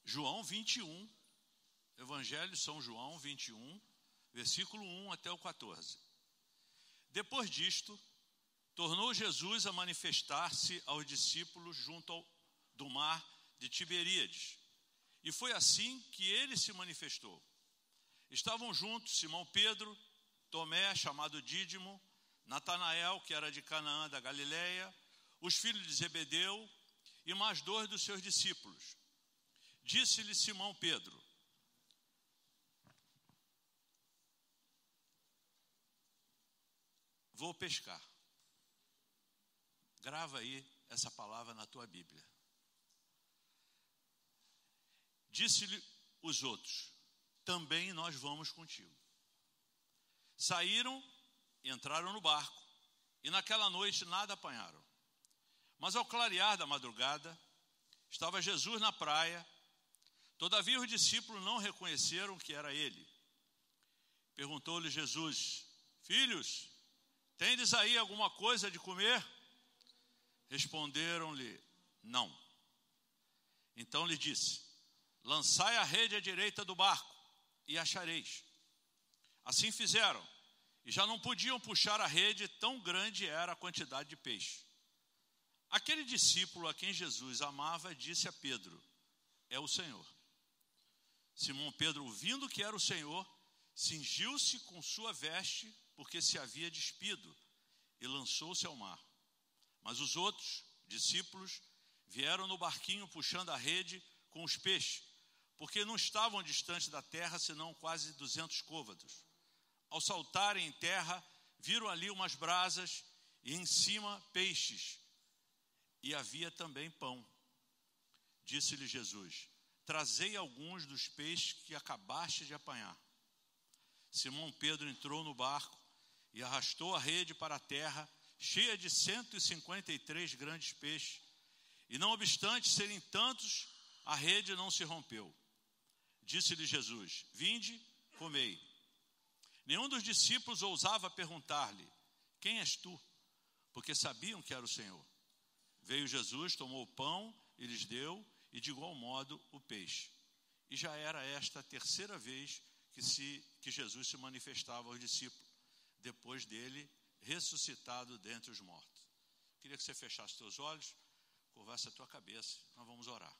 João 21, Evangelho de São João 21, versículo 1 até o 14. Depois disto, tornou Jesus a manifestar-se aos discípulos junto do mar de Tiberíades. E foi assim que ele se manifestou. Estavam juntos Simão Pedro, Tomé, chamado Dídimo, Natanael, que era de Canaã da Galileia, os filhos de Zebedeu e mais 2 dos seus discípulos. Disse-lhe Simão Pedro: vou pescar. Grava aí essa palavra na tua Bíblia. Disse-lhe os outros: também nós vamos contigo. Saíram e entraram no barco, e naquela noite nada apanharam. Mas ao clarear da madrugada, estava Jesus na praia. Todavia os discípulos não reconheceram que era ele. Perguntou-lhe Jesus: filhos, tendes aí alguma coisa de comer? Responderam-lhe: não. Então lhe disse: lançai a rede à direita do barco e achareis. Assim fizeram, e já não podiam puxar a rede, tão grande era a quantidade de peixe. Aquele discípulo a quem Jesus amava disse a Pedro: é o Senhor. Simão Pedro, ouvindo que era o Senhor, cingiu-se com sua veste, porque se havia despido, e lançou-se ao mar. Mas os outros discípulos vieram no barquinho puxando a rede com os peixes, porque não estavam distante da terra, senão quase 200 côvados. Ao saltarem em terra, viram ali umas brasas e em cima peixes, e havia também pão. Disse-lhe Jesus: trazei alguns dos peixes que acabaste de apanhar. Simão Pedro entrou no barco e arrastou a rede para a terra, cheia de 153 grandes peixes, e não obstante serem tantos, a rede não se rompeu. Disse-lhe Jesus: vinde, comei. Nenhum dos discípulos ousava perguntar-lhe: quem és tu? Porque sabiam que era o Senhor. Veio Jesus, tomou o pão e lhes deu, e de igual modo o peixe. E já era esta a terceira vez que Jesus se manifestava aos discípulos, depois dele ressuscitado dentre os mortos. Queria que você fechasse teus olhos, curvasse a tua cabeça, nós vamos orar.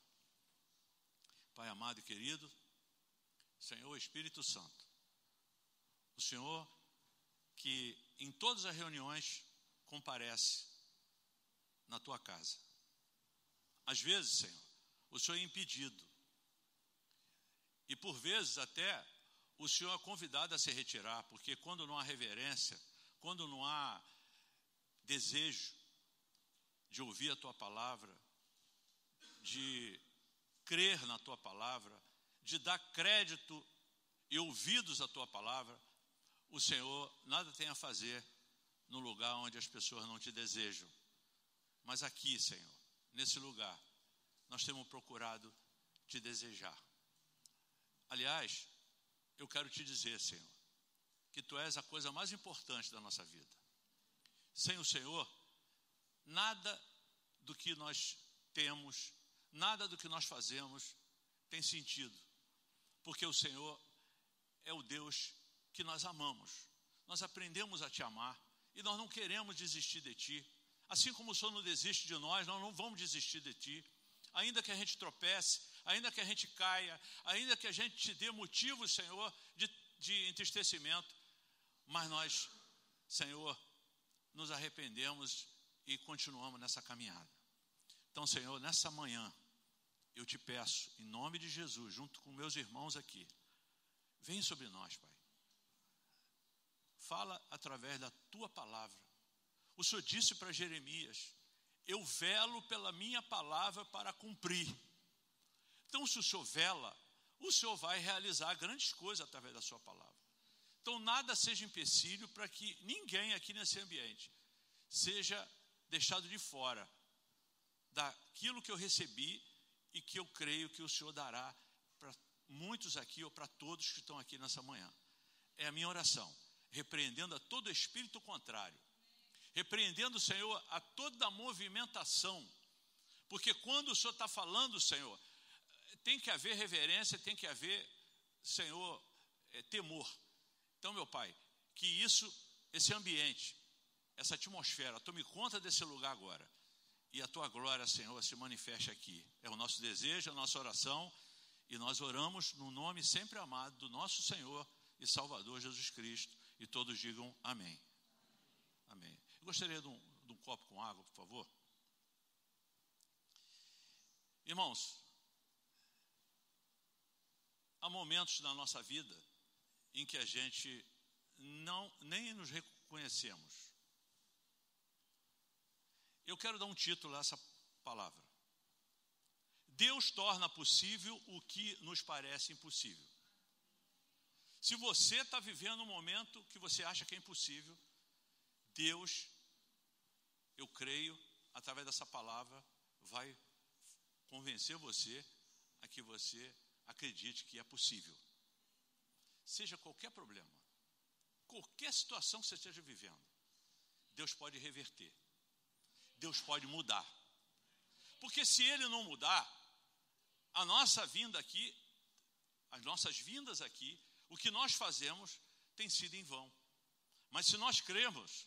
Pai amado e querido, Senhor Espírito Santo, o Senhor que em todas as reuniões comparece na tua casa. Às vezes, Senhor, o Senhor é impedido. E por vezes até o Senhor é convidado a se retirar, porque quando não há reverência, quando não há desejo de ouvir a tua palavra, de crer na tua palavra, de dar crédito e ouvidos à tua palavra, o Senhor nada tem a fazer no lugar onde as pessoas não te desejam. Mas aqui, Senhor, nesse lugar, nós temos procurado te desejar. Aliás, eu quero te dizer, Senhor, que tu és a coisa mais importante da nossa vida. Sem o Senhor, nada do que nós temos, nada do que nós fazemos tem sentido, porque o Senhor é o Deus que nós amamos. Nós aprendemos a te amar e nós não queremos desistir de ti. Assim como o Senhor não desiste de nós não vamos desistir de ti. Ainda que a gente tropece, ainda que a gente caia, ainda que a gente te dê motivos, Senhor, de entristecimento, mas nós, Senhor, nos arrependemos e continuamos nessa caminhada. Então, Senhor, nessa manhã, eu te peço, em nome de Jesus, junto com meus irmãos aqui, vem sobre nós, Pai. Fala através da tua palavra. O Senhor disse para Jeremias: eu velo pela minha palavra para cumprir. Então, se o Senhor vela, o Senhor vai realizar grandes coisas através da sua palavra. Então, nada seja empecilho para que ninguém aqui nesse ambiente seja deixado de fora daquilo que eu recebi e que eu creio que o Senhor dará para muitos aqui ou para todos que estão aqui nessa manhã. É a minha oração, repreendendo a todo espírito contrário, repreendendo, Senhor, a toda movimentação, porque quando o Senhor está falando, Senhor, tem que haver reverência, tem que haver, Senhor, temor. Então, meu Pai, que esse ambiente, essa atmosfera, tome conta desse lugar agora. E a tua glória, Senhor, se manifeste aqui. É o nosso desejo, a nossa oração. E nós oramos no nome sempre amado do nosso Senhor e Salvador Jesus Cristo. E todos digam amém. Amém. Eu gostaria de um copo com água, por favor. Irmãos, há momentos na nossa vida em que a gente nem nos reconhecemos. Eu quero dar um título a essa palavra. Deus torna possível o que nos parece impossível. Se você está vivendo um momento que você acha que é impossível, Deus, eu creio, através dessa palavra, vai convencer você a que você acredite que é possível. Seja qualquer problema, qualquer situação que você esteja vivendo, Deus pode reverter. Deus pode mudar. Porque se Ele não mudar, a nossa vinda aqui, as nossas vindas aqui, o que nós fazemos tem sido em vão. Mas se nós crermos,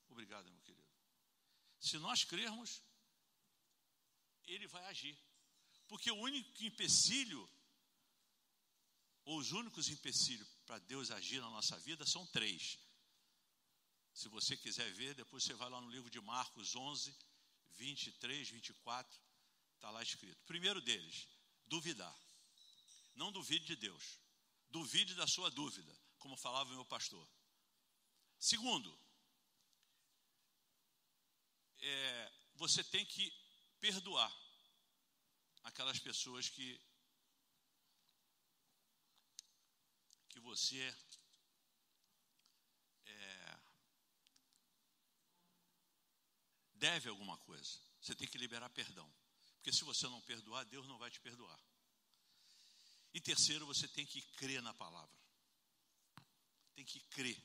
obrigado, meu querido. Se nós crermos, Ele vai agir. Porque o único empecilho, ou os únicos empecilhos para Deus agir na nossa vida são 3. Se você quiser ver, depois você vai lá no livro de Marcos 11, 23, 24, está lá escrito. Primeiro deles, duvidar. Não duvide de Deus. Duvide da sua dúvida, como falava o meu pastor. Segundo, você tem que perdoar aquelas pessoas que você deve alguma coisa. Você tem que liberar perdão. Porque se você não perdoar, Deus não vai te perdoar. E terceiro, você tem que crer na palavra. Tem que crer.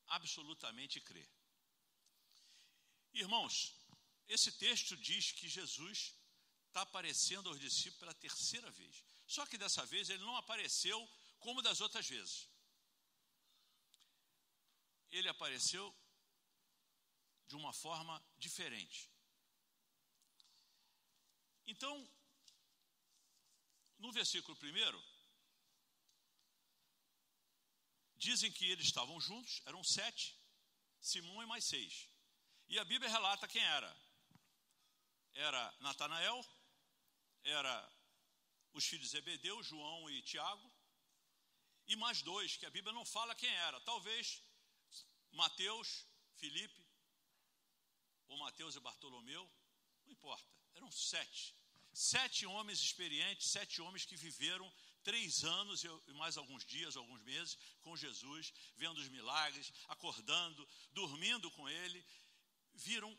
Absolutamente crer. Irmãos, esse texto diz que Jesus está aparecendo aos discípulos pela 3ª vez. Só que dessa vez ele não apareceu como das outras vezes. Ele apareceu de uma forma diferente. Então, no versículo 1, dizem que eles estavam juntos, eram 7, Simão e mais 6. E a Bíblia relata quem era. Era Natanael, era os filhos de Zebedeu, João e Tiago, e mais 2, que a Bíblia não fala quem era. Talvez Mateus, Filipe, ou Mateus e Bartolomeu, não importa. Eram 7. 7 homens experientes, 7 homens que viveram 3 anos e mais alguns dias, alguns meses, com Jesus, vendo os milagres, acordando, dormindo com Ele, viram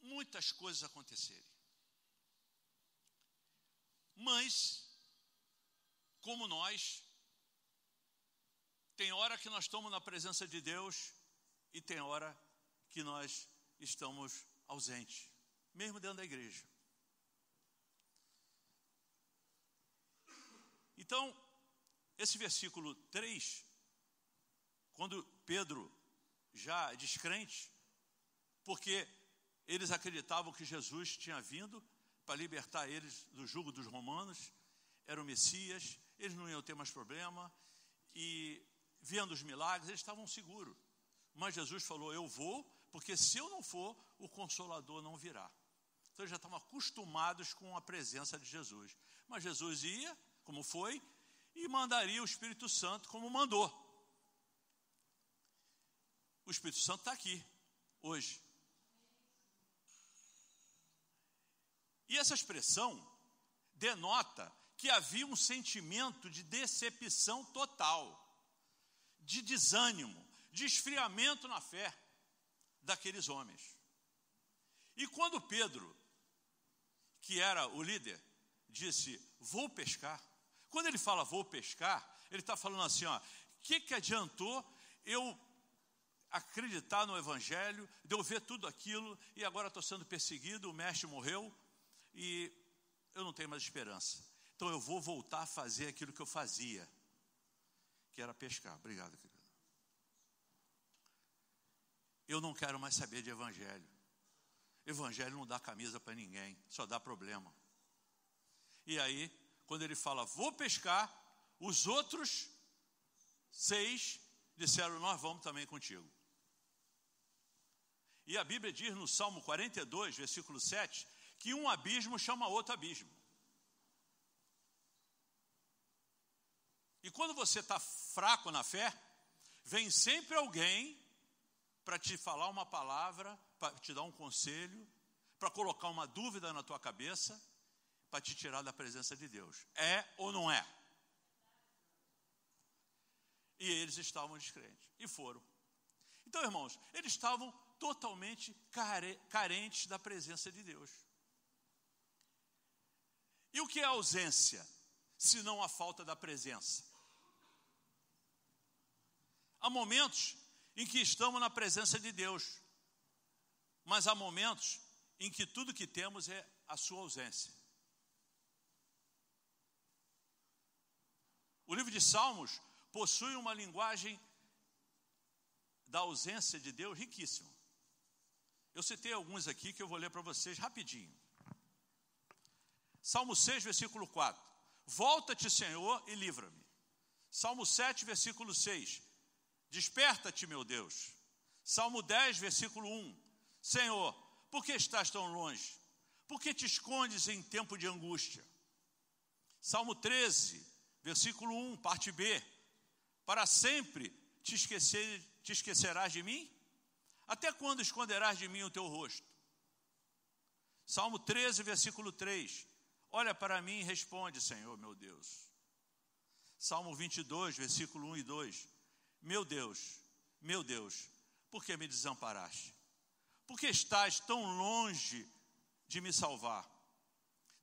muitas coisas acontecerem. Mas, como nós, tem hora que nós estamos na presença de Deus e tem hora que nós estamos ausentes, mesmo dentro da igreja. Então, esse versículo 3, quando Pedro, já descrente, porque eles acreditavam que Jesus tinha vindo para libertar eles do jugo dos romanos, era o Messias, eles não iam ter mais problema, e vendo os milagres, eles estavam seguros. Mas Jesus falou, eu vou, porque se eu não for, o Consolador não virá. Então eles já estavam acostumados com a presença de Jesus. Mas Jesus ia, como foi, e mandaria o Espírito Santo como mandou. O Espírito Santo está aqui, hoje. E essa expressão denota que havia um sentimento de decepção total, de desânimo, de esfriamento na fé daqueles homens. E quando Pedro, que era o líder, disse, vou pescar. Quando ele fala vou pescar, ele está falando assim, ó, que adiantou eu acreditar no Evangelho, de eu ver tudo aquilo, e agora estou sendo perseguido, o mestre morreu, e eu não tenho mais esperança. Então eu vou voltar a fazer aquilo que eu fazia, que era pescar. Obrigado, querido. Eu não quero mais saber de evangelho. Evangelho não dá camisa para ninguém, só dá problema. E aí, quando ele fala, vou pescar, os outros 6 disseram, nós vamos também contigo. E a Bíblia diz no Salmo 42, versículo 7, que um abismo chama outro abismo. E quando você está fraco na fé, vem sempre alguém para te falar uma palavra, para te dar um conselho, para colocar uma dúvida na tua cabeça, para te tirar da presença de Deus. É ou não é? E eles estavam descrentes. E foram. Então, irmãos, eles estavam totalmente carentes da presença de Deus. E o que é ausência, se não a falta da presença? Há momentos em que estamos na presença de Deus, mas há momentos em que tudo que temos é a sua ausência. O livro de Salmos possui uma linguagem da ausência de Deus riquíssima. Eu citei alguns aqui que eu vou ler para vocês rapidinho. Salmo 6, versículo 4. Volta-te, Senhor, e livra-me. Salmo 7, versículo 6. Desperta-te, meu Deus. Salmo 10, versículo 1. Senhor, por que estás tão longe? Por que te escondes em tempo de angústia? Salmo 13, versículo 1, parte B. Para sempre te esquecerás de mim? Até quando esconderás de mim o teu rosto? Salmo 13, versículo 3. Olha para mim e responde, Senhor, meu Deus. Salmo 22, versículo 1 e 2. Meu Deus, por que me desamparaste? Por que estás tão longe de me salvar?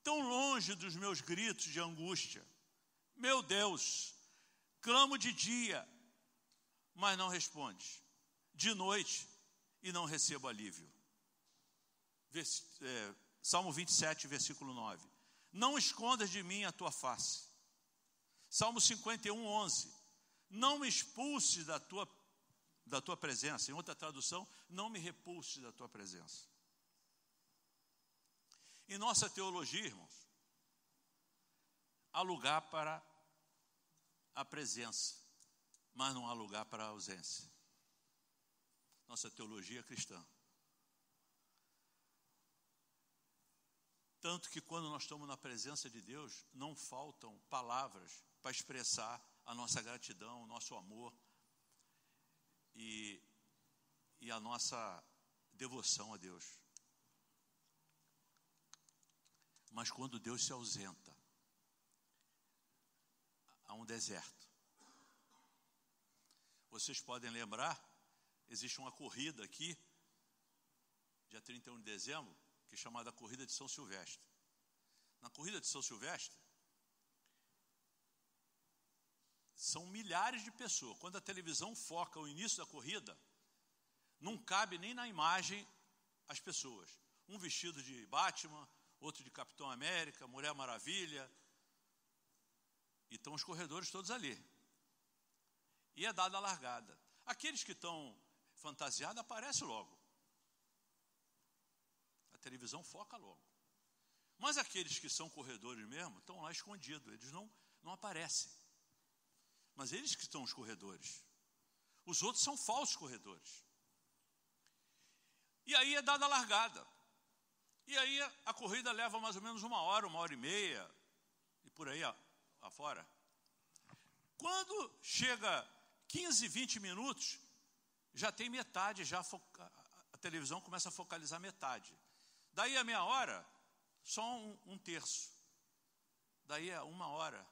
Tão longe dos meus gritos de angústia? Meu Deus, clamo de dia, mas não respondes. De noite, e não recebo alívio. Salmo 27, versículo 9. Não escondas de mim a tua face. Salmo 51, 11. Não me expulses da tua presença. Em outra tradução, não me repulses da tua presença. Em nossa teologia, irmãos, há lugar para a presença, mas não há lugar para a ausência. Nossa teologia cristã. Tanto que quando nós estamos na presença de Deus, não faltam palavras para expressar a nossa gratidão, o nosso amor e a nossa devoção a Deus. Mas quando Deus se ausenta, há um deserto. Vocês podem lembrar, existe uma corrida aqui, dia 31 de dezembro, que é chamada Corrida de São Silvestre. Na Corrida de São Silvestre, são milhares de pessoas. Quando a televisão foca o início da corrida, não cabe nem na imagem as pessoas. Um vestido de Batman, outro de Capitão América, Mulher Maravilha. E estão os corredores todos ali. E é dada a largada. Aqueles que estão fantasiados aparecem logo. A televisão foca logo. Mas aqueles que são corredores mesmo, estão lá escondidos. Eles não aparecem. Mas eles que estão os corredores. Os outros são falsos corredores. E aí é dada a largada. E aí a corrida leva mais ou menos 1 hora, 1h30, e por aí afora. Quando chega 15, 20 minutos, já tem metade, a televisão começa a focalizar metade. Daí a meia hora, só um terço. Daí a 1 hora,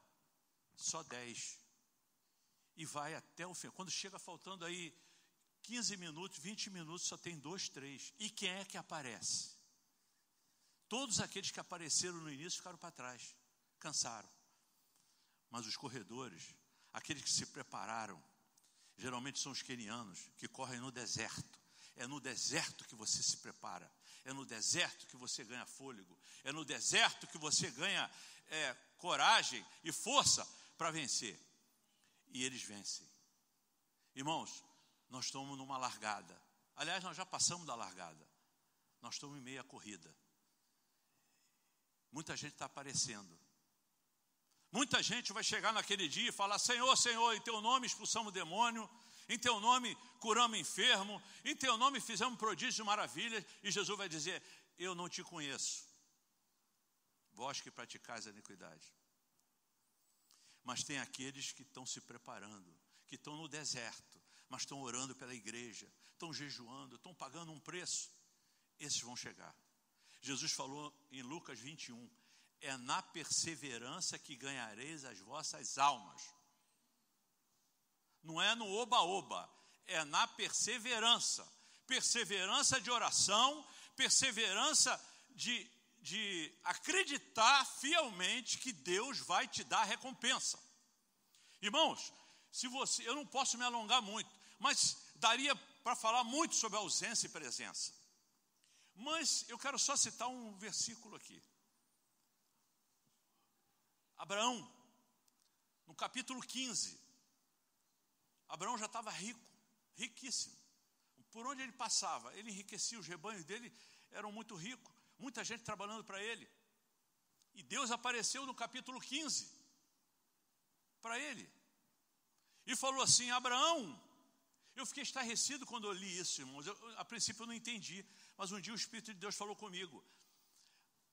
só 10. E vai até o fim. Quando chega faltando aí 15 minutos, 20 minutos, só tem 2, 3. E quem é que aparece? Todos aqueles que apareceram no início ficaram para trás, cansaram. Mas os corredores, aqueles que se prepararam, geralmente são os quenianos, que correm no deserto. É no deserto que você se prepara. É no deserto que você ganha fôlego. É no deserto que você ganha coragem e força para vencer. E eles vencem. Irmãos, nós estamos numa largada. Aliás, nós já passamos da largada. Nós estamos em meio à corrida. Muita gente está aparecendo. Muita gente vai chegar naquele dia e falar: Senhor, Senhor, em teu nome expulsamos o demônio, em teu nome curamos enfermo, em teu nome fizemos prodígios e maravilhas. E Jesus vai dizer: eu não te conheço, vós que praticais a iniquidade. Mas tem aqueles que estão se preparando, que estão no deserto, mas estão orando pela igreja, estão jejuando, estão pagando um preço. Esses vão chegar. Jesus falou em Lucas 21, é na perseverança que ganhareis as vossas almas. Não é no oba-oba, é na perseverança. Perseverança de oração, perseverança de acreditar fielmente que Deus vai te dar a recompensa. Irmãos, eu não posso me alongar muito, mas daria para falar muito sobre ausência e presença. Mas eu quero só citar um versículo aqui. Abraão, no capítulo 15, Abraão já estava rico, riquíssimo. Por onde ele passava, ele enriquecia, os rebanhos dele eram muito ricos, muita gente trabalhando para ele. E Deus apareceu no capítulo 15 para ele e falou assim: Abraão. Eu fiquei estarrecido quando eu li isso, irmãos. A princípio eu não entendi, mas um dia o Espírito de Deus falou comigo: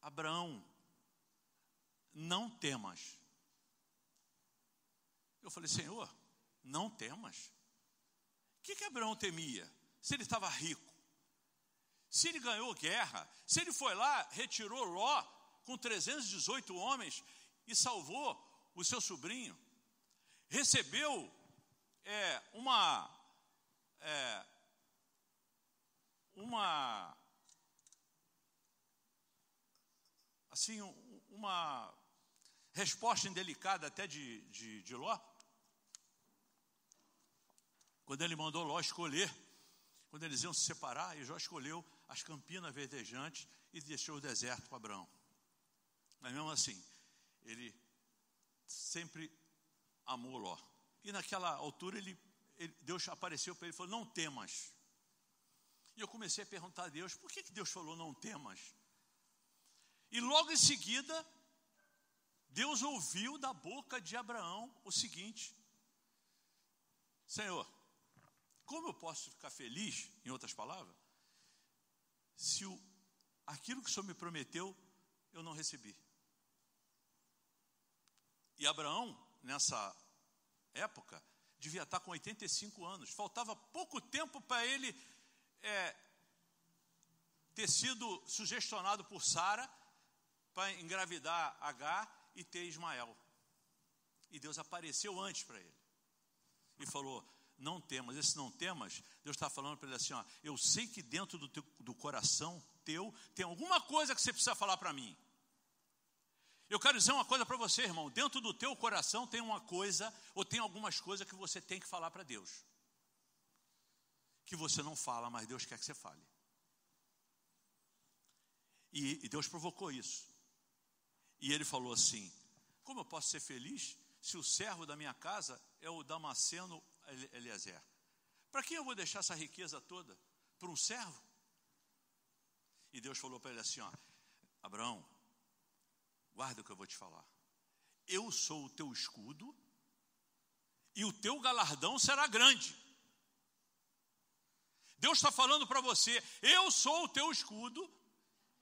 Abraão, não temas. Eu falei: Senhor, não temas? O que Abraão temia? Se ele estava rico, se ele ganhou guerra, se ele foi lá, retirou Ló com 318 homens e salvou o seu sobrinho, recebeu uma resposta indelicada até de Ló, quando ele mandou Ló escolher, quando eles iam se separar, e Jó escolheu as campinas verdejantes e deixou o deserto para Abraão. Mas mesmo assim, ele sempre amou Ló. E naquela altura Deus apareceu para ele e falou: não temas. E eu comecei a perguntar a Deus: por que Deus falou não temas? E logo em seguida, Deus ouviu da boca de Abraão o seguinte: Senhor, como eu posso ficar feliz, em outras palavras, se aquilo que o Senhor me prometeu, eu não recebi? E Abraão, nessa época, devia estar com 85 anos. Faltava pouco tempo para ele ter sido sugestionado por Sara para engravidar Agar e ter Ismael. E Deus apareceu antes para ele e falou: não temas. Esse não temas, Deus está falando para ele assim: ó, eu sei que dentro do coração teu tem alguma coisa que você precisa falar para mim. Eu quero dizer uma coisa para você, irmão: dentro do teu coração tem uma coisa, ou tem algumas coisas que você tem que falar para Deus, que você não fala, mas Deus quer que você fale. E Deus provocou isso. E ele falou assim: como eu posso ser feliz se o servo da minha casa é o Damasceno Eliezer? Para quem eu vou deixar essa riqueza toda? Para um servo? E Deus falou para ele assim: ó, Abraão, guarda o que eu vou te falar. Eu sou o teu escudo e o teu galardão será grande. Deus está falando para você: eu sou o teu escudo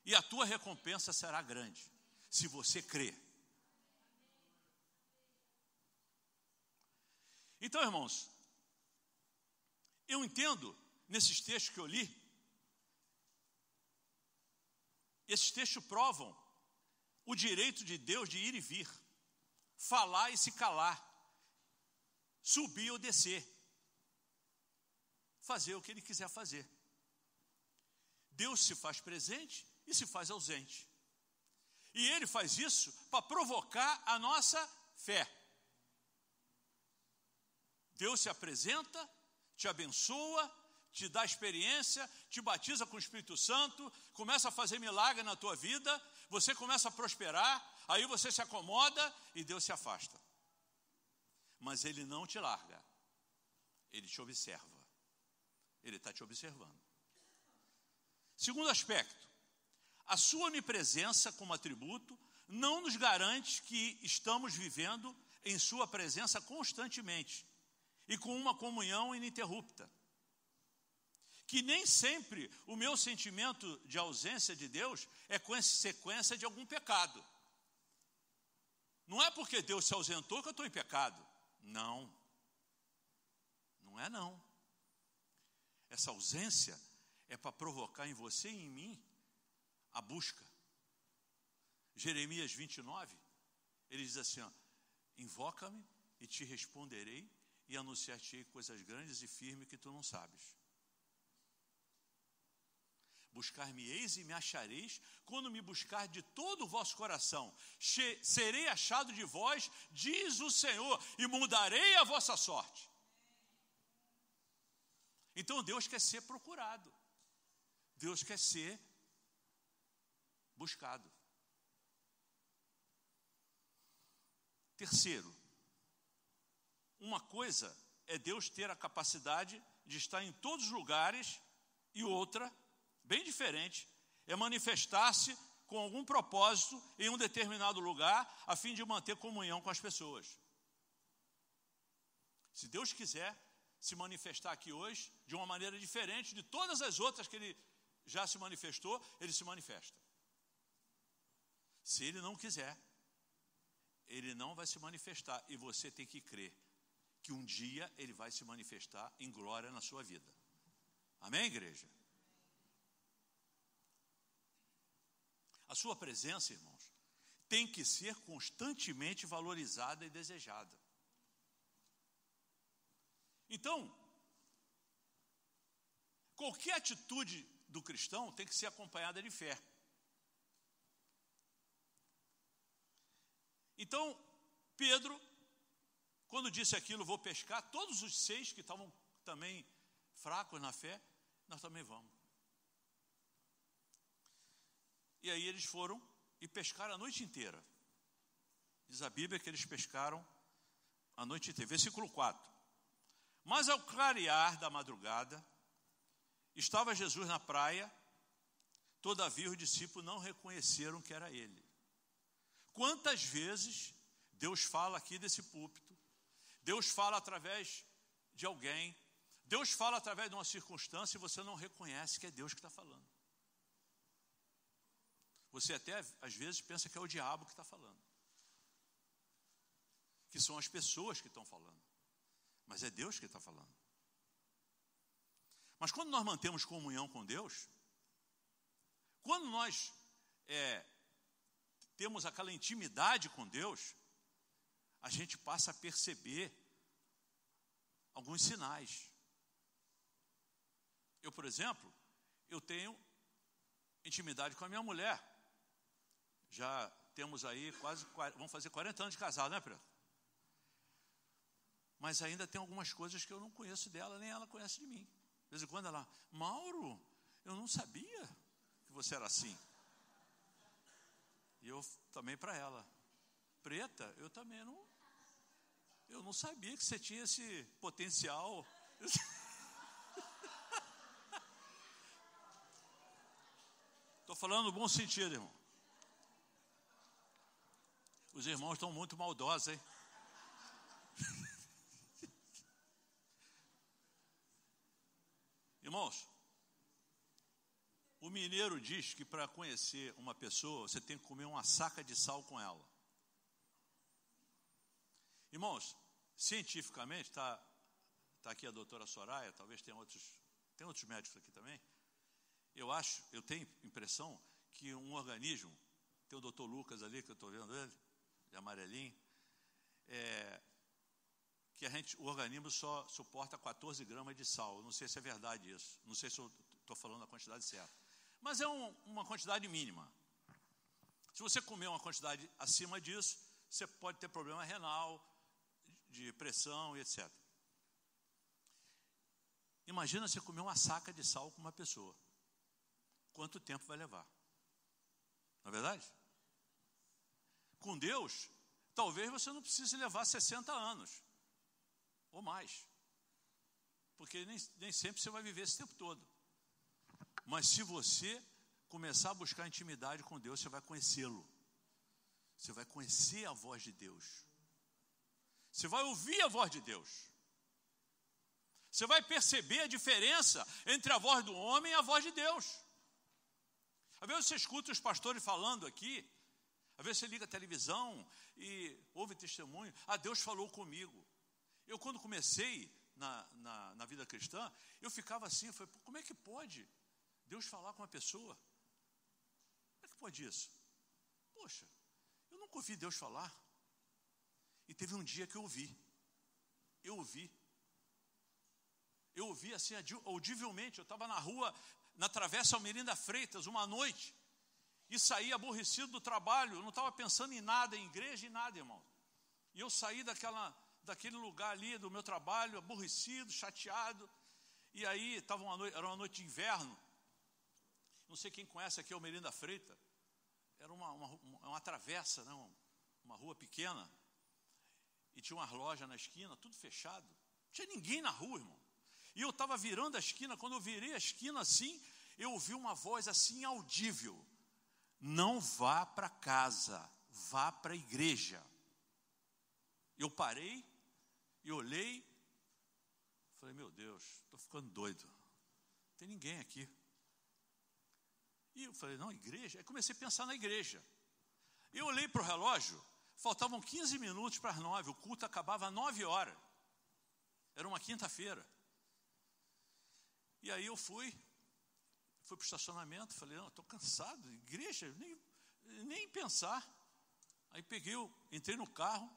e a tua recompensa será grande, se você crer. Então, irmãos, eu entendo nesses textos que eu li, esses textos provam o direito de Deus de ir e vir, falar e se calar, subir ou descer, fazer o que Ele quiser fazer. Deus se faz presente e se faz ausente. E Ele faz isso para provocar a nossa fé. Deus se apresenta, te abençoa, te dá experiência, te batiza com o Espírito Santo, começa a fazer milagre na tua vida, você começa a prosperar, aí você se acomoda e Deus se afasta. Mas Ele não te larga, Ele te observa, Ele está te observando. Segundo aspecto, a sua onipresença como atributo não nos garante que estamos vivendo em sua presença constantemente e com uma comunhão ininterrupta. Que nem sempre o meu sentimento de ausência de Deus é consequência de algum pecado. Não é porque Deus se ausentou que eu estou em pecado. Não. Não é não. Essa ausência é para provocar em você e em mim a busca. Jeremias 29, ele diz assim, ó, invoca-me e te responderei e anunciar-te-ei coisas grandes e firmes que tu não sabes. Buscar-me-eis e me achareis, quando me buscar de todo o vosso coração. Serei achado de vós, diz o Senhor, e mudarei a vossa sorte. Então Deus quer ser procurado. Deus quer ser buscado. Terceiro, uma coisa é Deus ter a capacidade de estar em todos os lugares, e outra, bem diferente, é manifestar-se com algum propósito em um determinado lugar, a fim de manter comunhão com as pessoas. Se Deus quiser se manifestar aqui hoje, de uma maneira diferente de todas as outras que Ele já se manifestou, Ele se manifesta. Se Ele não quiser, Ele não vai se manifestar, e você tem que crer que um dia Ele vai se manifestar em glória na sua vida. Amém, igreja? A sua presença, irmãos, tem que ser constantemente valorizada e desejada. Então, qualquer atitude do cristão tem que ser acompanhada de fé. Então, Pedro, quando disse aquilo, vou pescar, todos os 6 que estavam também fracos na fé, nós também vamos. E aí eles foram e pescaram a noite inteira. Diz a Bíblia que eles pescaram a noite inteira. Versículo 4. Mas ao clarear da madrugada, estava Jesus na praia, todavia os discípulos não reconheceram que era Ele. Quantas vezes Deus fala aqui desse púlpito, Deus fala através de alguém, Deus fala através de uma circunstância e você não reconhece que é Deus que está falando. Você até, às vezes, pensa que é o diabo que está falando. Que são as pessoas que estão falando. Mas é Deus que está falando. Mas quando nós mantemos comunhão com Deus, quando nós temos aquela intimidade com Deus, a gente passa a perceber alguns sinais. Eu, por exemplo, eu tenho intimidade com a minha mulher. Já temos aí vamos fazer 40 anos de casado, né, Preto? Mas ainda tem algumas coisas que eu não conheço dela, nem ela conhece de mim. De vez em quando ela, Mauro, eu não sabia que você era assim. E eu também para ela, Preta, eu também não sabia que você tinha esse potencial. Estou falando no bom sentido, irmão. Os irmãos estão muito maldosos, hein? Irmãos, o mineiro diz que para conhecer uma pessoa, você tem que comer uma saca de sal com ela. Irmãos, cientificamente, está aqui a doutora Soraya, talvez tem outros médicos aqui também. Eu tenho impressão que um organismo, tem o doutor Lucas ali, que eu estou vendo ele, de amarelinho, que o organismo só suporta 14 gramas de sal. Eu não sei se é verdade isso, não sei se eu estou falando a quantidade certa, mas é uma quantidade mínima. Se você comer uma quantidade acima disso, você pode ter problema renal, de pressão e etc. Imagina você comer uma saca de sal com uma pessoa. Quanto tempo vai levar? Não é verdade? Com Deus, talvez você não precise levar 60 anos. Ou mais. Porque nem sempre você vai viver esse tempo todo. Mas se você começar a buscar intimidade com Deus, você vai conhecê-lo. Você vai conhecer a voz de Deus. Você vai ouvir a voz de Deus. Você vai perceber a diferença entre a voz do homem e a voz de Deus. Às vezes você escuta os pastores falando aqui, às vezes você liga a televisão e ouve testemunho. Deus falou comigo. Eu, quando comecei na vida cristã, eu ficava assim, eu falei, como é que pode Deus falar com uma pessoa? Como é que pode isso? Poxa, eu nunca ouvi Deus falar. E teve um dia que eu ouvi. Eu ouvi assim, audivelmente. Eu estava na rua, na Travessa Almerinda Freitas, uma noite, e saí aborrecido do trabalho. Eu não estava pensando em nada, em igreja, em nada, irmão. E eu saí daquele lugar ali, do meu trabalho, aborrecido, chateado. E aí, era uma noite de inverno. Não sei quem conhece aqui Almerinda Freitas. Era uma travessa, né? Uma rua pequena. E tinha umas lojas na esquina, tudo fechado. Não tinha ninguém na rua, irmão. E eu estava virando a esquina. Quando eu virei a esquina assim, eu ouvi uma voz assim audível: não vá para casa, vá para a igreja. Eu parei e olhei. Falei, meu Deus, estou ficando doido. Não tem ninguém aqui. E eu falei, não, igreja? Aí comecei a pensar na igreja. Eu olhei para o relógio, faltavam 15 minutos para as 9. O culto acabava às 9 horas. Era uma quinta-feira. E aí eu fui para o estacionamento, falei, não, estou cansado, igreja, nem pensar. Aí entrei no carro.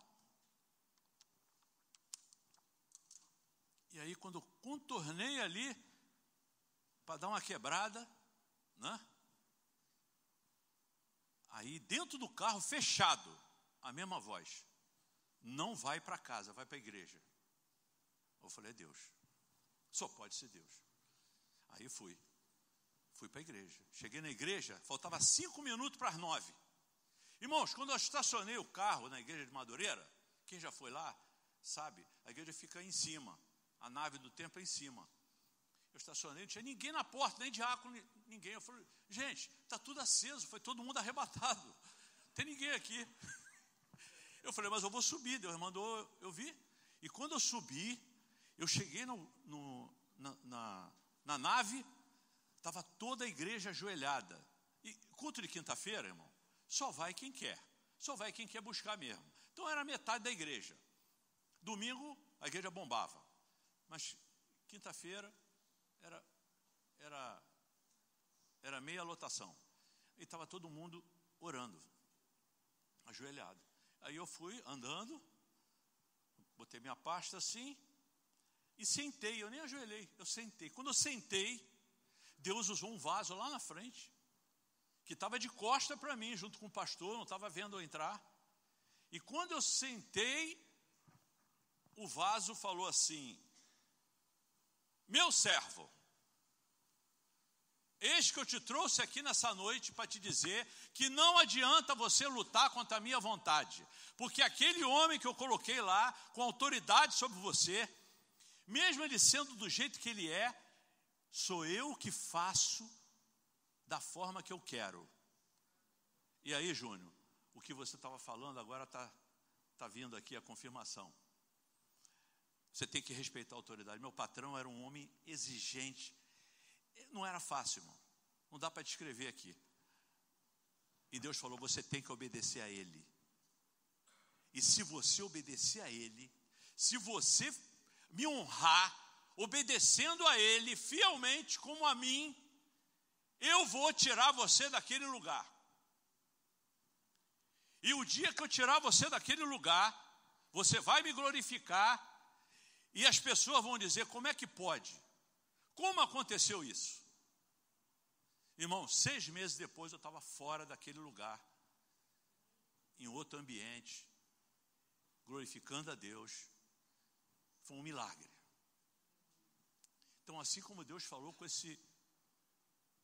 E aí quando eu contornei ali, para dar uma quebrada, né? Aí dentro do carro, fechado, a mesma voz: não vai para casa, vai para a igreja. Eu falei, é Deus, só pode ser Deus. Aí fui para a igreja. Cheguei na igreja, faltava 5 minutos para as 9. Irmãos, quando eu estacionei o carro na igreja de Madureira, quem já foi lá, sabe, a igreja fica aí em cima, a nave do templo é em cima. Eu estacionei, não tinha ninguém na porta, nem diácono, ninguém. Eu falei, gente, está tudo aceso, foi todo mundo arrebatado, não tem ninguém aqui. Eu falei, mas eu vou subir, Deus mandou eu vir. E quando eu subi, eu cheguei na nave, estava toda a igreja ajoelhada. E culto de quinta-feira, irmão, só vai quem quer buscar mesmo. Então era metade da igreja. Domingo a igreja bombava, mas quinta-feira era meia lotação. E estava todo mundo orando, ajoelhado. Aí eu fui andando, botei minha pasta assim e sentei. Eu nem ajoelhei, eu sentei. Quando eu sentei, Deus usou um vaso lá na frente, que estava de costa para mim, junto com o pastor, não estava vendo eu entrar. E quando eu sentei, o vaso falou assim: meu servo, eis que eu te trouxe aqui nessa noite para te dizer que não adianta você lutar contra a minha vontade, porque aquele homem que eu coloquei lá, com autoridade sobre você, mesmo ele sendo do jeito que ele é, sou eu que faço da forma que eu quero. E aí, Júnior, o que você estava falando agora está vindo aqui a confirmação. Você tem que respeitar a autoridade. Meu patrão era um homem exigente. Não era fácil, irmão. Não dá para descrever aqui. E Deus falou, você tem que obedecer a Ele. E se você obedecer a Ele, se você me honrar, obedecendo a Ele fielmente como a mim, eu vou tirar você daquele lugar. E o dia que eu tirar você daquele lugar, você vai me glorificar, e as pessoas vão dizer, como é que pode? Como aconteceu isso? Irmão, 6 meses depois eu estava fora daquele lugar, em outro ambiente, glorificando a Deus. Foi um milagre. Então, assim como Deus falou com esse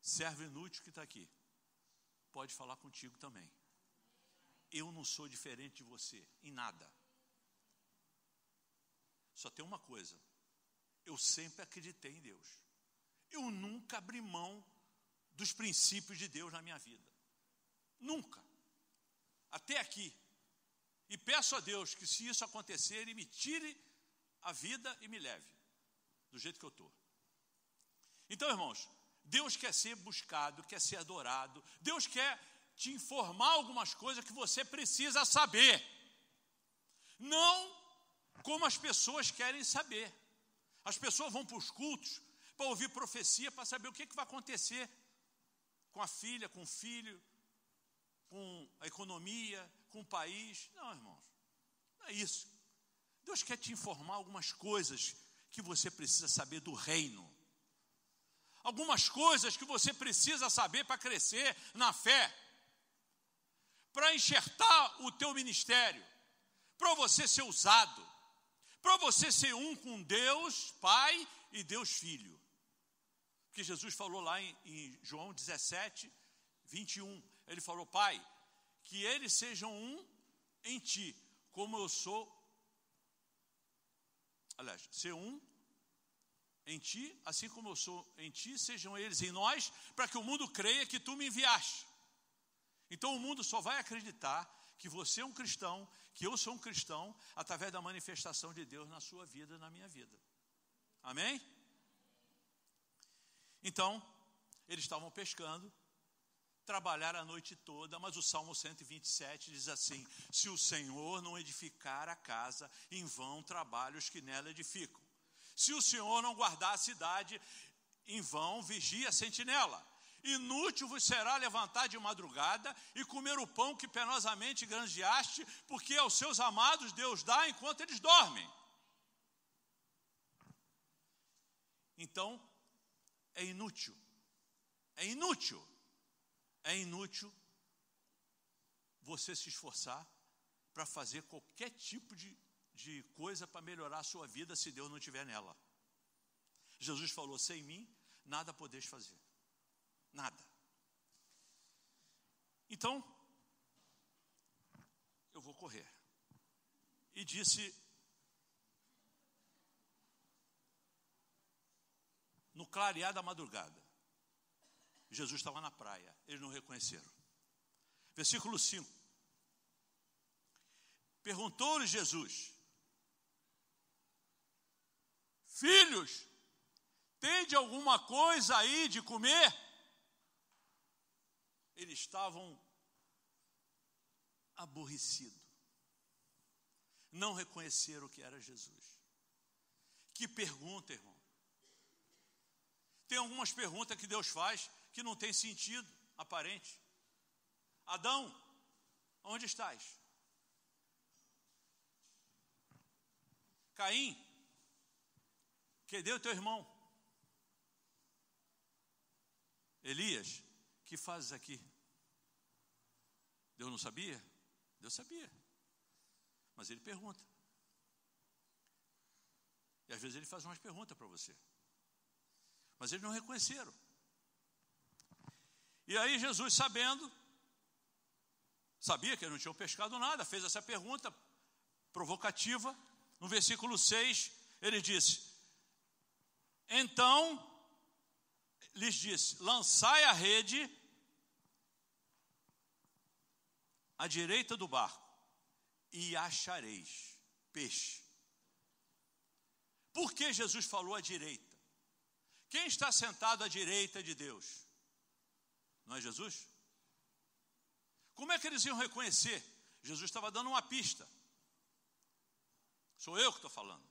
servo inútil que está aqui, pode falar contigo também. Eu não sou diferente de você, em nada. Só tem uma coisa, eu sempre acreditei em Deus. Eu nunca abri mão dos princípios de Deus na minha vida. Nunca. Até aqui. E peço a Deus que, se isso acontecer, Ele me tire a vida e me leve do jeito que eu estou. Então, irmãos, Deus quer ser buscado, quer ser adorado. Deus quer te informar algumas coisas que você precisa saber. Não como as pessoas querem saber. As pessoas vão para os cultos para ouvir profecia, para saber o que vai acontecer com a filha, com o filho, com a economia, com o país. Não, irmãos, não é isso. Deus quer te informar algumas coisas que você precisa saber do reino. Algumas coisas que você precisa saber para crescer na fé, para enxertar o teu ministério, para você ser usado, para você ser um com Deus Pai e Deus Filho. Porque Jesus falou lá em João 17, 21, Ele falou: Pai, que eles sejam um em Ti, como eu sou, aliás, ser um em Ti, assim como eu sou em Ti, sejam eles em nós, para que o mundo creia que Tu me enviaste. Então o mundo só vai acreditar que você é um cristão, que eu sou um cristão, através da manifestação de Deus na sua vida e na minha vida. Amém? Então, eles estavam pescando, trabalharam a noite toda, mas o Salmo 127 diz assim: se o Senhor não edificar a casa, em vão trabalham os que nela edificam. Se o Senhor não guardar a cidade, em vão vigia a sentinela. Inútil vos será levantar de madrugada e comer o pão que penosamente granjeaste, porque aos seus amados Deus dá enquanto eles dormem. Então, é inútil você se esforçar para fazer qualquer tipo de coisa para melhorar a sua vida, se Deus não estiver nela. Jesus falou: sem mim, nada podeis fazer. Nada. Então, eu vou correr. E disse, no clarear da madrugada, Jesus estava na praia, eles não reconheceram. Versículo 5. Perguntou-lhe Jesus: filhos, tende alguma coisa aí de comer? Eles estavam aborrecidos. Não reconheceram que era Jesus. Que pergunta, irmão. Tem algumas perguntas que Deus faz que não tem sentido aparente. Adão, onde estás? Caim, cadê o teu irmão? Elias, que fazes aqui? Deus não sabia? Deus sabia. Mas Ele pergunta. E às vezes Ele faz umas perguntas para você. Mas eles não reconheceram. E aí Jesus, sabia que eles não tinham pescado nada, fez essa pergunta provocativa. No versículo 6, ele disse: então, lhes disse: lançai a rede à direita do barco e achareis peixe. Por que Jesus falou à direita? Quem está sentado à direita de Deus? Não é Jesus? Como é que eles iam reconhecer? Jesus estava dando uma pista. Sou eu que estou falando.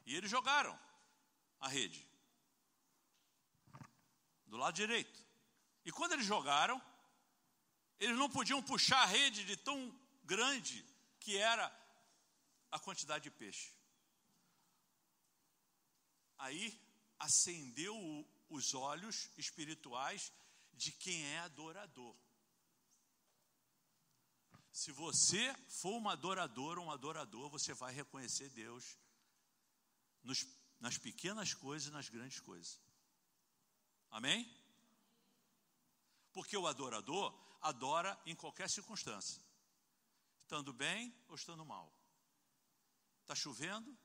E eles jogaram a rede do lado direito. E quando eles jogaram, eles não podiam puxar a rede de tão grande que era a quantidade de peixe. Aí acendeu os olhos espirituais de quem é adorador. Se você for uma adoradora, um adorador, você vai reconhecer Deus nas pequenas coisas e nas grandes coisas. Amém? Porque o adorador adora em qualquer circunstância, estando bem ou estando mal. Está chovendo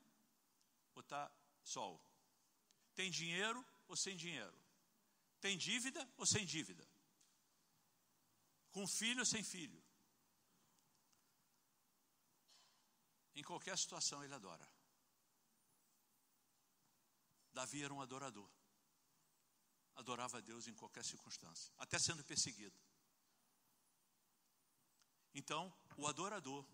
ou está sol? Tem dinheiro ou sem dinheiro? Tem dívida ou sem dívida? Com filho ou sem filho? Em qualquer situação ele adora. Davi era um adorador. Adorava a Deus em qualquer circunstância, até sendo perseguido. Então, o adorador.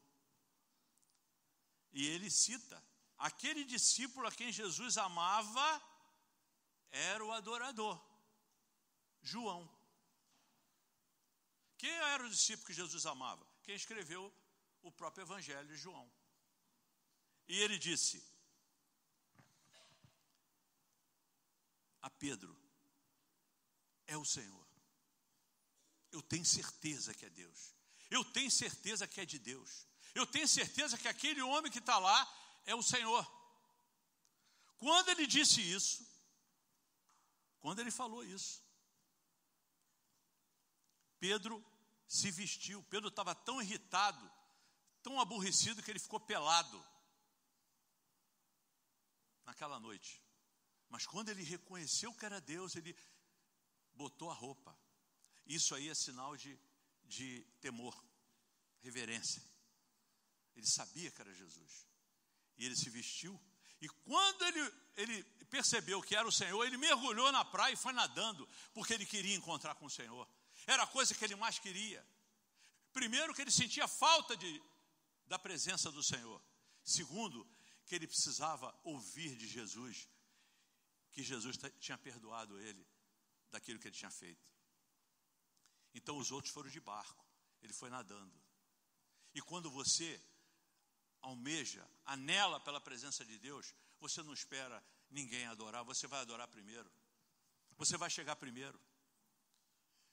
E ele cita, aquele discípulo a quem Jesus amava era o adorador, João. Quem era o discípulo que Jesus amava? Quem escreveu o próprio Evangelho de João. E ele disse a Pedro: é o Senhor. Eu tenho certeza que é Deus. Eu tenho certeza que é de Deus. Eu tenho certeza que aquele homem que está lá é o Senhor. Quando ele disse isso, quando ele falou isso, Pedro se vestiu. Pedro estava tão irritado, tão aborrecido, que ele ficou pelado naquela noite. Mas quando ele reconheceu que era Deus, ele botou a roupa. Isso aí é sinal de temor, reverência. Ele sabia que era Jesus. E ele se vestiu. E quando ele percebeu que era o Senhor, ele mergulhou na praia e foi nadando, porque ele queria encontrar com o Senhor. Era a coisa que ele mais queria. Primeiro, que ele sentia falta da presença do Senhor. Segundo, que ele precisava ouvir de Jesus, que Jesus tinha perdoado ele daquilo que ele tinha feito. Então os outros foram de barco, ele foi nadando. E quando você almeja, anela pela presença de Deus, você não espera ninguém adorar, você vai adorar primeiro. Você vai chegar primeiro.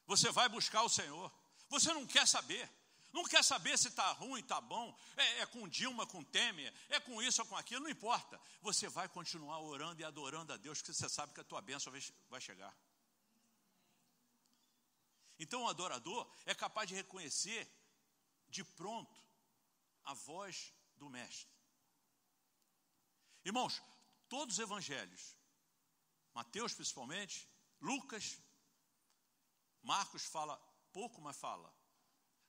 Você vai buscar o Senhor. Você não quer saber. Não quer saber se está ruim, está bom, é com Dilma, com Temer, é com isso ou com aquilo, não importa. Você vai continuar orando e adorando a Deus, porque você sabe que a tua bênção vai chegar. Então o adorador é capaz de reconhecer de pronto a voz do Mestre. Irmãos, todos os evangelhos, Mateus principalmente, Lucas, Marcos fala pouco, mas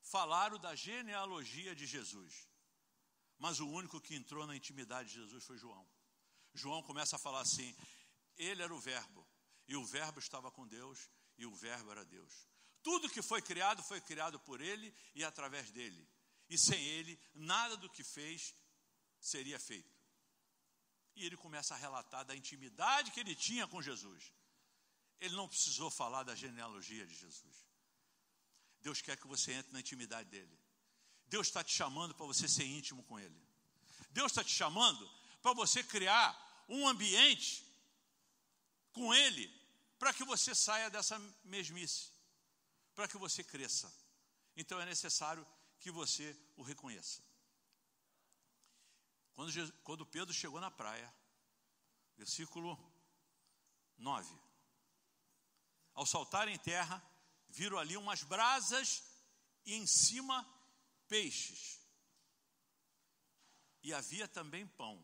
falaram da genealogia de Jesus. Mas o único que entrou na intimidade de Jesus foi João. João começa a falar assim: ele era o verbo, e o verbo estava com Deus, e o verbo era Deus. Tudo que foi criado por ele e através dele. E sem ele, nada do que fez seria feito. E ele começa a relatar da intimidade que ele tinha com Jesus. Ele não precisou falar da genealogia de Jesus. Deus quer que você entre na intimidade dele. Deus está te chamando para você ser íntimo com ele. Deus está te chamando para você criar um ambiente com ele, para que você saia dessa mesmice, para que você cresça. Então é necessário que você o reconheça. Quando Pedro chegou na praia, versículo 9: ao saltar em terra, viram ali umas brasas e em cima peixes. E havia também pão.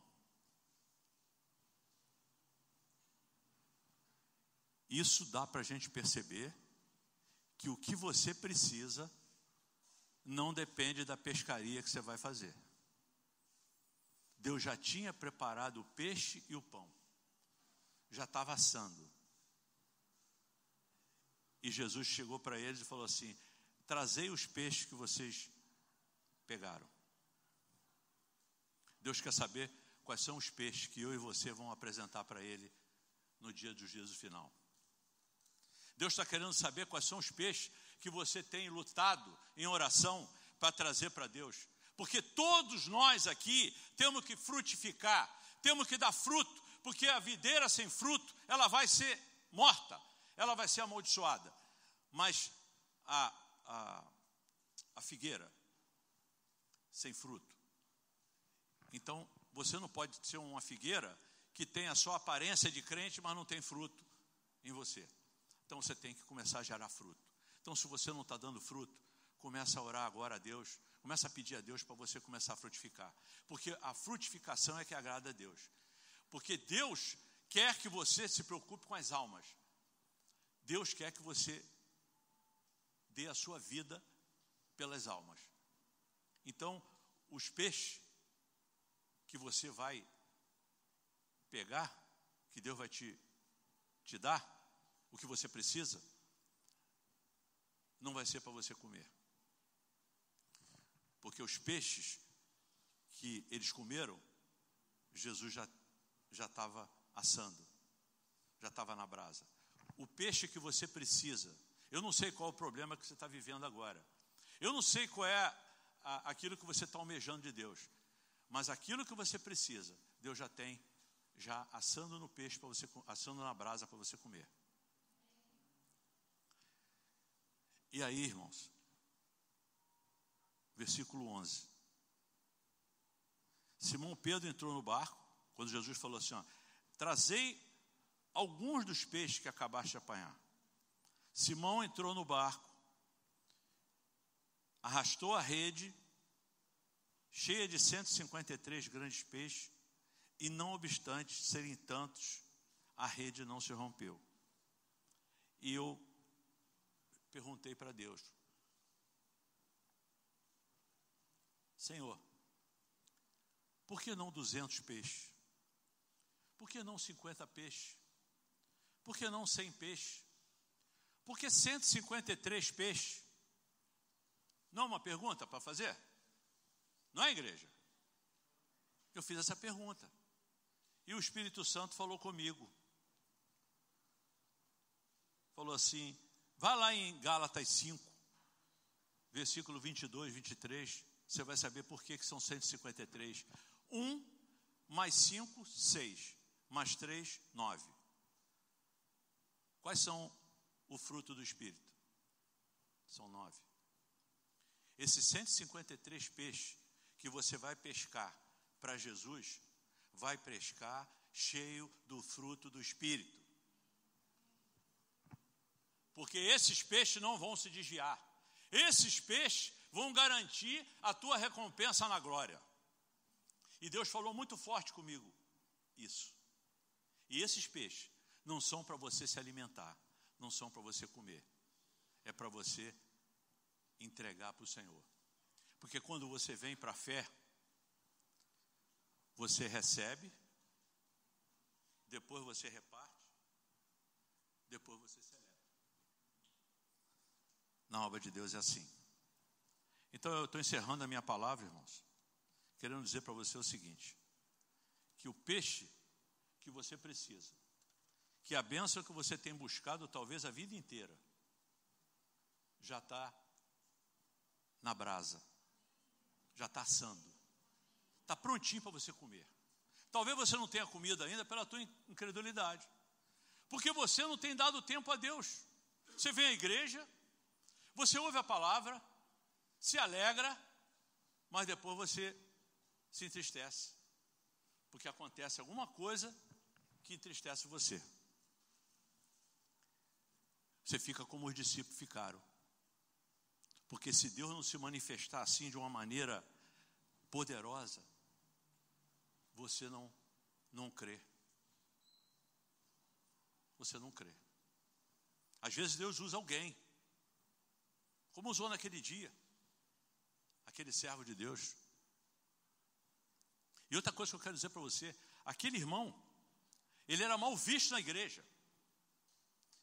Isso dá para a gente perceber que o que você precisa não depende da pescaria que você vai fazer. Deus já tinha preparado o peixe e o pão. Já estava assando. E Jesus chegou para eles e falou assim: trazei os peixes que vocês pegaram. Deus quer saber quais são os peixes que eu e você vão apresentar para Ele no dia do juízo final. Deus está querendo saber quais são os peixes que você tem lutado em oração para trazer para Deus. Porque todos nós aqui temos que frutificar, temos que dar fruto, porque a videira sem fruto, ela vai ser morta, ela vai ser amaldiçoada. Mas a figueira sem fruto. Então, você não pode ser uma figueira que tem a sua aparência de crente, mas não tem fruto em você. Então você tem que começar a gerar fruto. Então, se você não está dando fruto, começa a orar agora a Deus, começa a pedir a Deus para você começar a frutificar. Porque a frutificação é que agrada a Deus. Porque Deus quer que você se preocupe com as almas. Deus quer que você dê a sua vida pelas almas. Então, os peixes que você vai pegar, que Deus vai te dar, o que você precisa, não vai ser para você comer. Porque os peixes que eles comeram, Jesus já estava assando, já estava na brasa. O peixe que você precisa, eu não sei qual é o problema que você está vivendo agora. Eu não sei qual é aquilo que você está almejando de Deus. Mas aquilo que você precisa, Deus já tem, já assando no peixe, para você, assando na brasa para você comer. E aí, irmãos, versículo 11. Simão Pedro entrou no barco, quando Jesus falou assim, ó, trazei alguns dos peixes que acabaste de apanhar. Simão entrou no barco, arrastou a rede, cheia de 153 grandes peixes, e não obstante serem tantos, a rede não se rompeu. E eu perguntei para Deus, Senhor, por que não 200 peixes? Por que não 50 peixes? Por que não 100 peixes? Por que 153 peixes? Não é uma pergunta para fazer? Não é, igreja? Eu fiz essa pergunta. E o Espírito Santo falou comigo. Falou assim, vá lá em Gálatas 5, versículo 22, 23, você vai saber por que são 153. 1 mais 5, 6, mais 3, 9. Quais são o fruto do Espírito? São 9. Esses 153 peixes que você vai pescar para Jesus, vai pescar cheio do fruto do Espírito. Porque esses peixes não vão se desviar. Esses peixes vão garantir a tua recompensa na glória. E Deus falou muito forte comigo isso. E esses peixes não são para você se alimentar, não são para você comer. É para você entregar para o Senhor. Porque quando você vem para a fé, você recebe, depois você reparte, depois você celebra. Na obra de Deus é assim. Então eu estou encerrando a minha palavra, irmãos, querendo dizer para você o seguinte, que o peixe que você precisa, que a bênção que você tem buscado talvez a vida inteira, já está na brasa, já está assando, está prontinho para você comer. Talvez você não tenha comido ainda pela tua incredulidade, porque você não tem dado tempo a Deus. Você vem à igreja, você ouve a palavra, se alegra, mas depois você se entristece, porque acontece alguma coisa que entristece você. Você fica como os discípulos ficaram. Porque se Deus não se manifestar assim de uma maneira poderosa, você não crê. Você não crê. Às vezes Deus usa alguém, como usou naquele dia, aquele servo de Deus. E outra coisa que eu quero dizer para você, aquele irmão, ele era mal visto na igreja.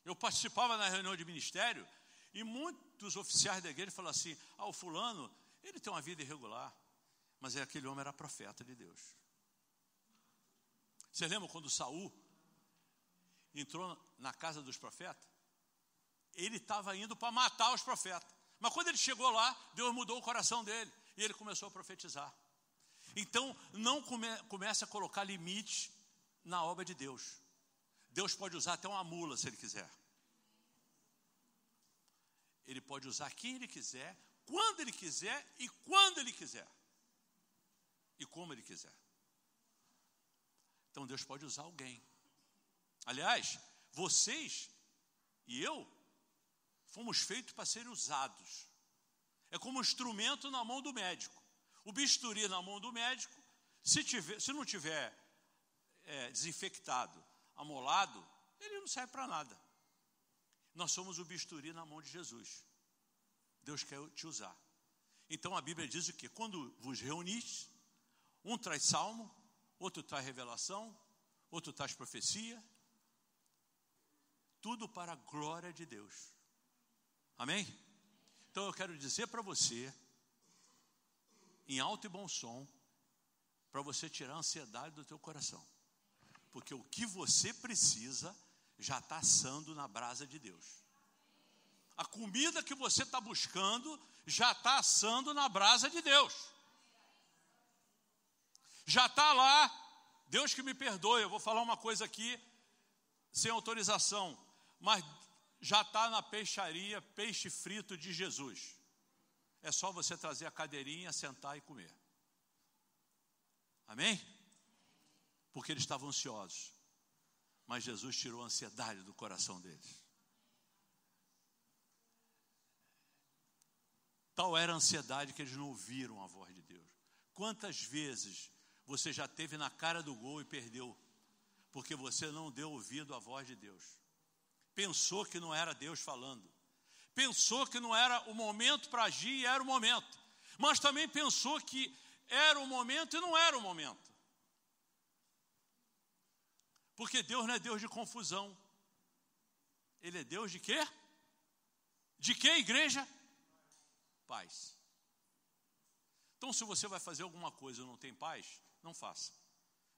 Eu participava na reunião de ministério e muitos oficiais da igreja falaram assim, o fulano, ele tem uma vida irregular, mas aquele homem era profeta de Deus. Você lembra quando Saul entrou na casa dos profetas? Ele estava indo para matar os profetas. Mas quando ele chegou lá, Deus mudou o coração dele e ele começou a profetizar. Então, não comece a colocar limites na obra de Deus. Deus pode usar até uma mula se Ele quiser. Ele pode usar quem Ele quiser, quando Ele quiser e quando Ele quiser. E como Ele quiser. Então Deus pode usar alguém. Aliás, vocês e eu fomos feitos para serem usados. É como um instrumento na mão do médico. O bisturi na mão do médico, se não tiver desinfectado, amolado, ele não serve para nada. Nós somos o bisturi na mão de Jesus. Deus quer te usar. Então a Bíblia diz o quê? Quando vos reunis, um traz salmo, outro traz revelação, outro traz profecia, tudo para a glória de Deus. Amém? Então eu quero dizer para você, em alto e bom som, para você tirar a ansiedade do teu coração. Porque o que você precisa já está assando na brasa de Deus. A comida que você está buscando já está assando na brasa de Deus. Já está lá. Deus que me perdoe, eu vou falar uma coisa aqui sem autorização, mas já está na peixaria, peixe frito de Jesus. É só você trazer a cadeirinha, sentar e comer. Amém? Porque eles estavam ansiosos, mas Jesus tirou a ansiedade do coração deles. Tal era a ansiedade que eles não ouviram a voz de Deus. Quantas vezes você já teve na cara do gol e perdeu, porque você não deu ouvido à voz de Deus? Pensou que não era Deus falando, pensou que não era o momento para agir e era o momento, mas também pensou que era o momento e não era o momento. Porque Deus não é Deus de confusão. Ele é Deus de quê? De quê, igreja? Paz. Então, se você vai fazer alguma coisa e não tem paz, não faça.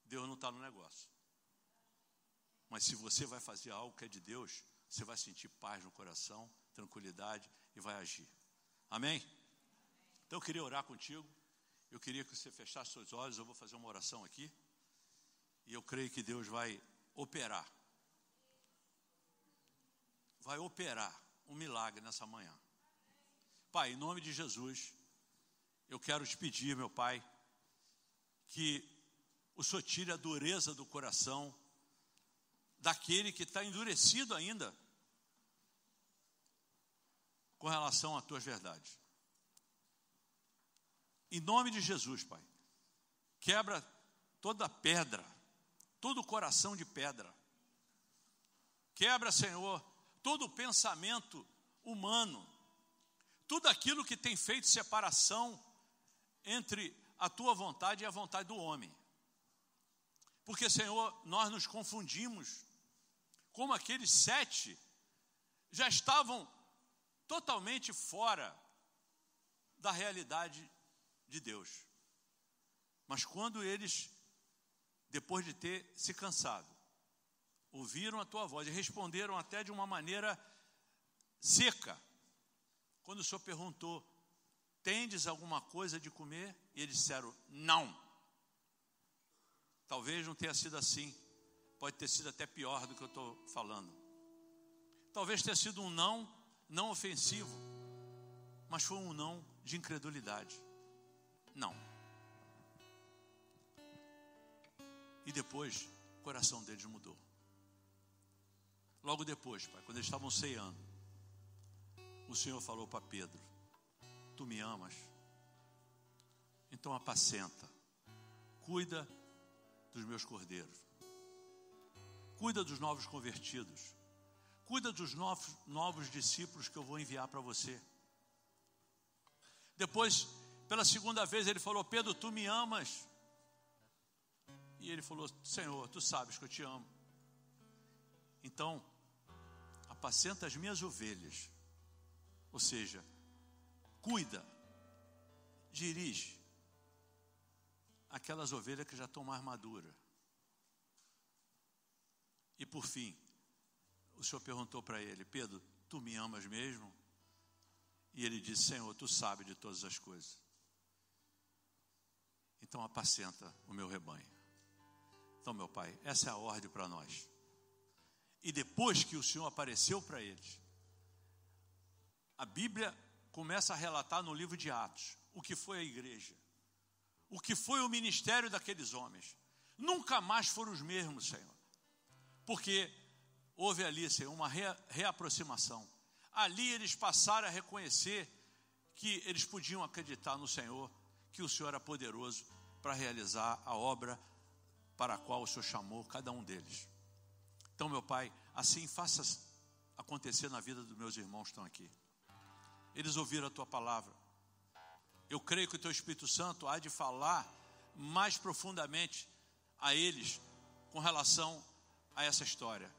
Deus não está no negócio. Mas se você vai fazer algo que é de Deus, você vai sentir paz no coração, tranquilidade e vai agir. Amém? Então eu queria orar contigo. Eu queria que você fechasse seus olhos. Eu vou fazer uma oração aqui. E eu creio que Deus vai operar. Vai operar um milagre nessa manhã. Pai, em nome de Jesus, eu quero te pedir, meu Pai, que o Senhor tire a dureza do coração daquele que está endurecido ainda com relação às tuas verdades. Em nome de Jesus, Pai, quebra toda pedra, todo coração de pedra. Quebra, Senhor, todo pensamento humano, tudo aquilo que tem feito separação entre a tua vontade e a vontade do homem. Porque, Senhor, nós nos confundimos, como aqueles 7 já estavam totalmente fora da realidade de Deus. Mas quando eles, depois de ter se cansado, ouviram a tua voz e responderam até de uma maneira seca, quando o Senhor perguntou: tendes alguma coisa de comer? E eles disseram: não. Talvez não tenha sido assim, pode ter sido até pior do que eu estou falando. Talvez tenha sido um não ofensivo, mas foi um não de incredulidade. Não. E depois o coração deles mudou. Logo depois, Pai, quando eles estavam ceando, o Senhor falou para Pedro: tu me amas? Então apacenta, cuida dos meus cordeiros, cuida dos novos convertidos, cuida dos novos discípulos que eu vou enviar para você. Depois, pela segunda vez, ele falou: Pedro, tu me amas? E ele falou: Senhor, tu sabes que eu te amo. Então, apacenta as minhas ovelhas. Ou seja, cuida, dirige aquelas ovelhas que já estão mais maduras. E por fim, o Senhor perguntou para ele: Pedro, tu me amas mesmo? E ele disse: Senhor, tu sabes de todas as coisas. Então apacenta o meu rebanho. Então, meu Pai, essa é a ordem para nós. E depois que o Senhor apareceu para eles, a Bíblia começa a relatar no livro de Atos o que foi a igreja, o que foi o ministério daqueles homens. nunca mais foram os mesmos, Senhor. Porque houve ali, Senhor, uma reaproximação. Ali eles passaram a reconhecer que eles podiam acreditar no Senhor, que o Senhor era poderoso para realizar a obra para a qual o Senhor chamou cada um deles. Então, meu Pai, assim faça acontecer na vida dos meus irmãos que estão aqui. Eles ouviram a Tua palavra. Eu creio que o Teu Espírito Santo há de falar mais profundamente a eles com relação a essa história.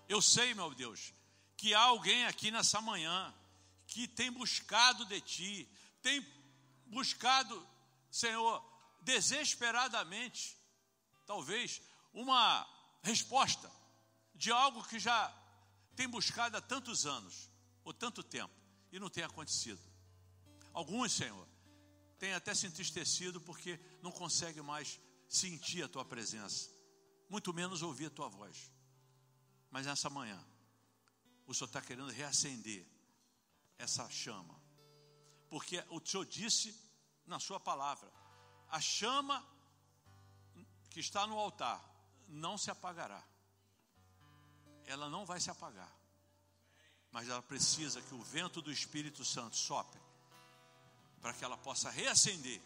Eu sei, meu Deus, que há alguém aqui nessa manhã que tem buscado de Ti, tem buscado, Senhor, desesperadamente, talvez, uma resposta de algo que já tem buscado há tantos anos, ou tanto tempo, e não tem acontecido. Alguns, Senhor, têm até se entristecido porque não conseguem mais sentir a Tua presença, muito menos ouvir a Tua voz. Mas nessa manhã, o Senhor está querendo reacender essa chama, porque o Senhor disse na Sua palavra: a chama que está no altar não se apagará. Ela não vai se apagar, mas ela precisa que o vento do Espírito Santo sopre, para que ela possa reacender.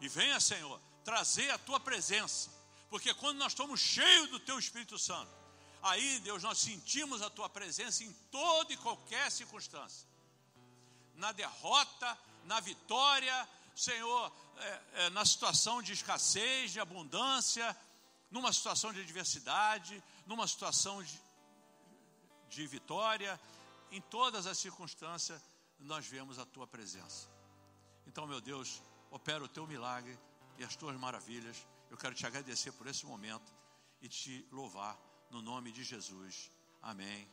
E venha, Senhor, trazer a Tua presença, porque quando nós estamos cheios do Teu Espírito Santo, aí, Deus, nós sentimos a Tua presença em toda e qualquer circunstância, na derrota, na vitória, Senhor, na situação de escassez, de abundância, numa situação de adversidade, numa situação de vitória, em todas as circunstâncias nós vemos a Tua presença. Então, meu Deus, opera o Teu milagre e as Tuas maravilhas. Eu quero Te agradecer por esse momento e Te louvar no nome de Jesus. Amém.